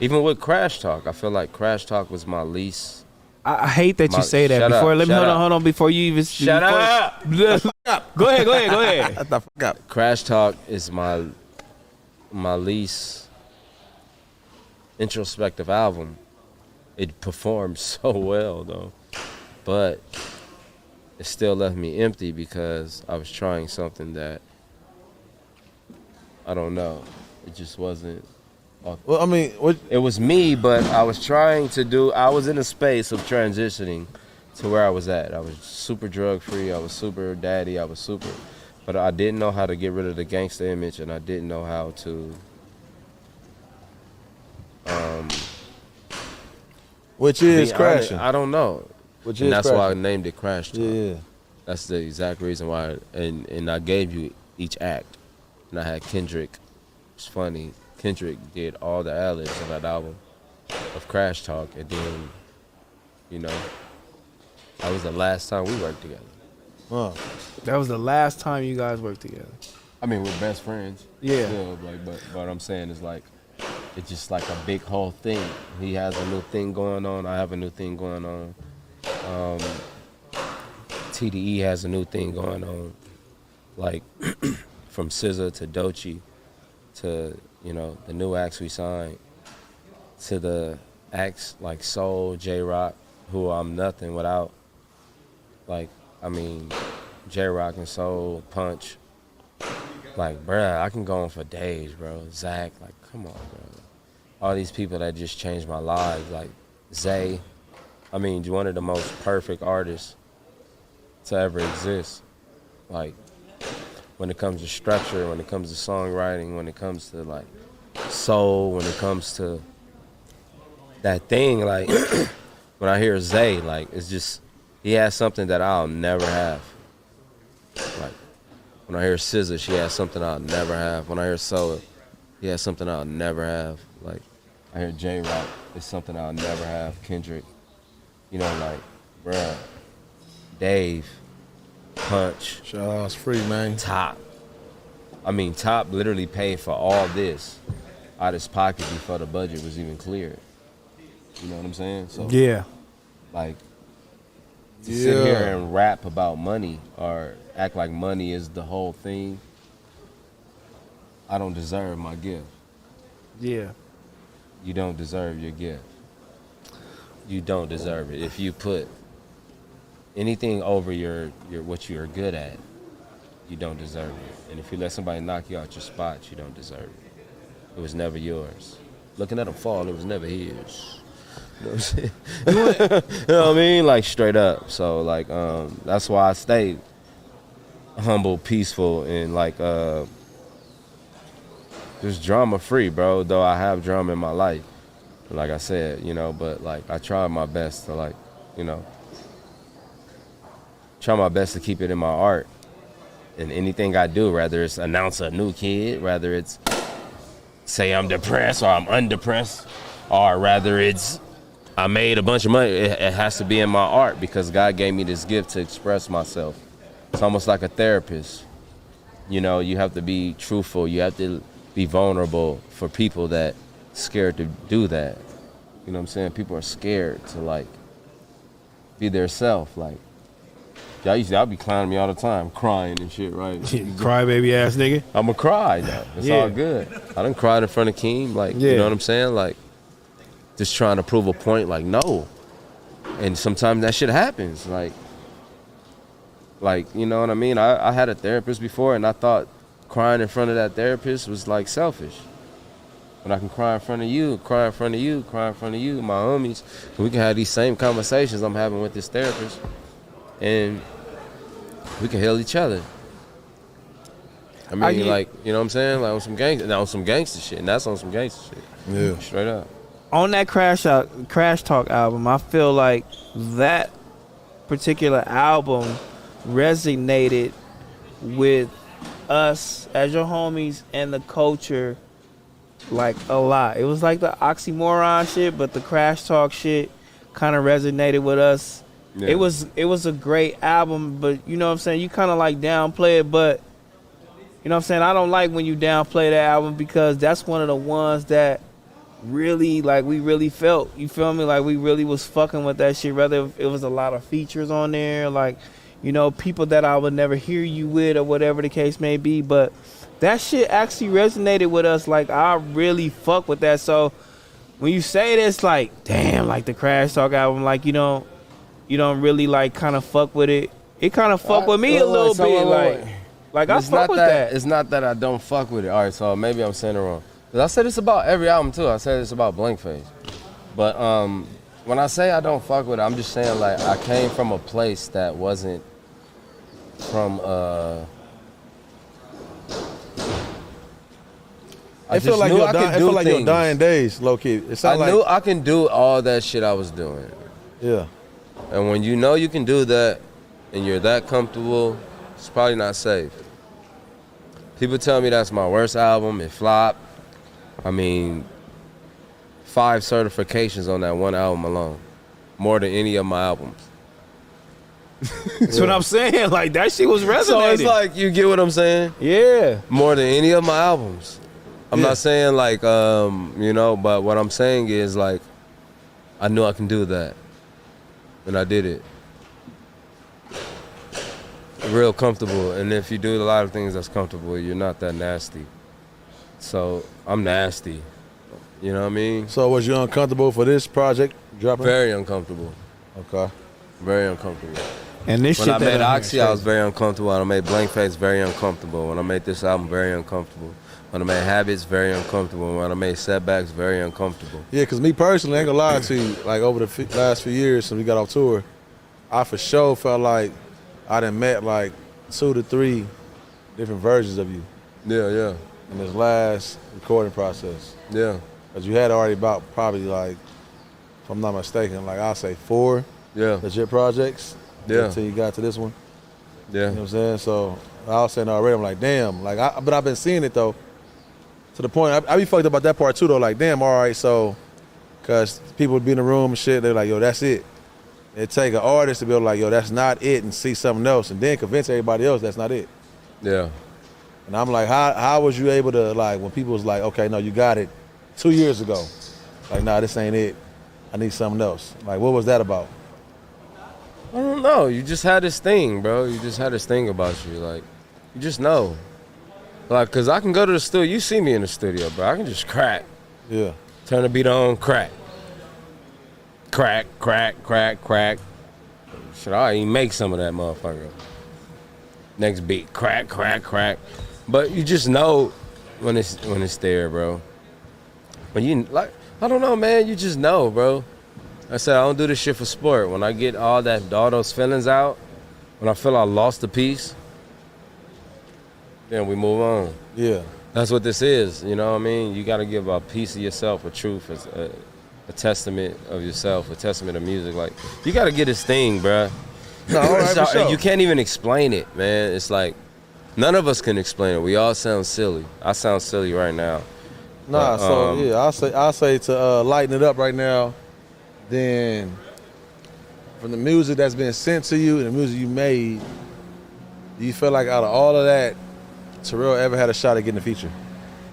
Even with CrasH Talk, I feel like CrasH Talk was my least. I hate that you say that. Before, let me hold on. Before you even shut up. Go ahead. Shut the fuck up. CrasH Talk is my least introspective album. It performed so well though, but it still left me empty because I was trying something that I don't know. It just wasn't. Well, I mean, it was me, but I was trying to do. I was in a space of transitioning to where I was at. I was super drug free. I was super daddy. I was super, but I didn't know how to get rid of the gangster image, and I didn't know how to. Which is crashing. I don't know. Which and is that's crashing. why I named it CrasH Talk. Yeah. That's the exact reason why. And I gave you each act, and I had Kendrick. It's funny. Kendrick did all the ad-libs on that album of CrasH Talk, and then, you know, that was the last time we worked together. Oh. That was the last time you guys worked together. I mean, we're best friends. Yeah. Still, but what I'm saying is like, it's just like a big whole thing. He has a new thing going on. I have a new thing going on. TDE has a new thing going on. Like, from SZA to Doechii to, you know, the new acts we signed, to the acts like Soul, J-Rock, who I'm nothing without. Like, I mean, J-Rock and Soul, Punch. Like, bruh, I can go on for days, bro. Zach, like, come on, bro. All these people that just changed my life, like Zay. I mean, one of the most perfect artists to ever exist. Like, when it comes to structure, when it comes to songwriting, when it comes to like soul, when it comes to that thing, like when I hear Zay, like it's just, he has something that I'll never have. Like when I hear SZA, she has something I'll never have. When I hear Soul, he has something I'll never have. Like I hear J-Rock, it's something I'll never have. Kendrick, you know, like bruh, Dave, Punch. Shout out, it's free, man. Top. I mean, Top literally paid for all this out of his pocket before the budget was even cleared. You know what I'm saying? So yeah. Like, to sit here and rap about money or act like money is the whole thing, I don't deserve my gift. Yeah. You don't deserve your gift. You don't deserve it. If you put anything over your what you're good at, you don't deserve it. And if you let somebody knock you out your spot, you don't deserve it. It was never yours. Looking at him fall, it was never his. You know what I'm saying? You know what I mean? Like straight up. So like that's why I stayed humble, peaceful, and like just drama free, bro. Though I have drama in my life. Like I said, you know, but like I try my best to like, you know, try my best to keep it in my art. And anything I do, whether it's announce a new kid, whether it's say I'm depressed or I'm undepressed, or rather it's I made a bunch of money, it has to be in my art because God gave me this gift to express myself. It's almost like a therapist. You know, you have to be truthful. You have to be vulnerable for people that scared to do that. You know what I'm saying? People are scared to like be their self. Like y'all be clowning me all the time, crying and shit, right? Crybaby ass nigga. I'ma cry though. It's all good. I done cried in front of Keem, like you know what I'm saying? Like just trying to prove a point, like no. And sometimes that shit happens. Like you know what I mean? I had a therapist before and I thought crying in front of that therapist was like selfish. When I can cry in front of you, cry in front of you, cry in front of you, my homies, we can have these same conversations I'm having with this therapist, and we can heal each other. I mean, like, you know what I'm saying? Like on some gangster shit, and that's on some gangster shit. Yeah. Straight up. On that CrasH Talk album, I feel like that particular album resonated with us as your homies and the culture like a lot. It was like the oxymoron shit, but the CrasH Talk shit kind of resonated with us. Yeah. It was a great album, but you know what I'm saying, you kind of like downplay it, but you know what I'm saying, I don't like when you downplay that album because that's one of the ones that really, like, we really felt, you feel me? Like, we really was fucking with that shit, whether it was a lot of features on there, like, you know, people that I would never hear you with or whatever the case may be. But that shit actually resonated with us. Like, I really fuck with that. So when you say this, like, damn, like the CrasH Talk album, like, you don't really, like, kind of fuck with it. It kind of fuck with me a little bit. Like I fuck with that. It's not that I don't fuck with it. All right, so maybe I'm saying it wrong. Because I said it's about every album, too. I said it's about Blank Face. But when I say I don't fuck with it, I'm just saying, like, I came from a place that wasn't from, I feel like your dying days, low key. I knew I can do all that shit I was doing. Yeah. And when you know you can do that and you're that comfortable, it's probably not safe. People tell me that's my worst album. It flopped. I mean, 5 certifications on that one album alone. More than any of my albums. That's what I'm saying. Like, that shit was resonating. So it's like, you get what I'm saying? Yeah. More than any of my albums. I'm not saying, like, you know, but what I'm saying is, like, I knew I can do that. And I did it. Real comfortable. And if you do a lot of things that's comfortable, you're not that nasty. So I'm nasty. You know what I mean? So was you uncomfortable for this project dropping? Very uncomfortable. Okay. Very uncomfortable. And this when shit I made Oxy, I was very uncomfortable. When I made Blank Face, very uncomfortable. When I made this album, very uncomfortable. When I made Habits, very uncomfortable. When I made Setbacks, very uncomfortable. Yeah, because me personally, I ain't gonna lie to you, like over the last few years since we got off tour, I for sure felt like I done met like 2 to 3 different versions of you. Yeah, yeah. In this last recording process. Yeah. Because you had already about probably like, if I'm not mistaken, like I'll say 4 legit projects. Yeah. Until you got to this one. Yeah. You know what I'm saying? So I was saying already, I'm like, damn. Like, but I've been seeing it though. To the point, I be fucked up about that part too though. Like, damn, all right, so, because people would be in the room and shit, they're like, yo, that's it. It take an artist to be like, yo, that's not it, and see something else, and then convince everybody else that's not it. Yeah. And I'm like, how was you able to, like, when people was like, okay, no, you got it 2 years ago. Like, nah, this ain't it. I need something else. Like, what was that about? I don't know. You just had this thing, bro. You just had this thing about you. Like, you just know. Like, because I can go to the studio. You see me in the studio, bro. I can just crack. Yeah. Turn the beat on, crack. Crack, crack, crack, crack. Should I even make some of that motherfucker? Next beat, crack, crack, crack. But you just know when it's there, bro. When you, like, I don't know, man. You just know, bro. I said I don't do this shit for sport. When I get all those feelings out, when I feel I lost a piece, then we move on. Yeah. That's what this is, you know what I mean? You got to give a piece of yourself, a truth, a testament of yourself, a testament of music. Like, you got to get this thing, bruh. No, all right, for sure. You can't even explain it, man. It's like, none of us can explain it. We all sound silly. I sound silly right now. Nah, but, so yeah, I'll say to lighten it up right now, then from the music that's been sent to you and the music you made, do you feel like out of all of that, T-Rell ever had a shot at getting a feature?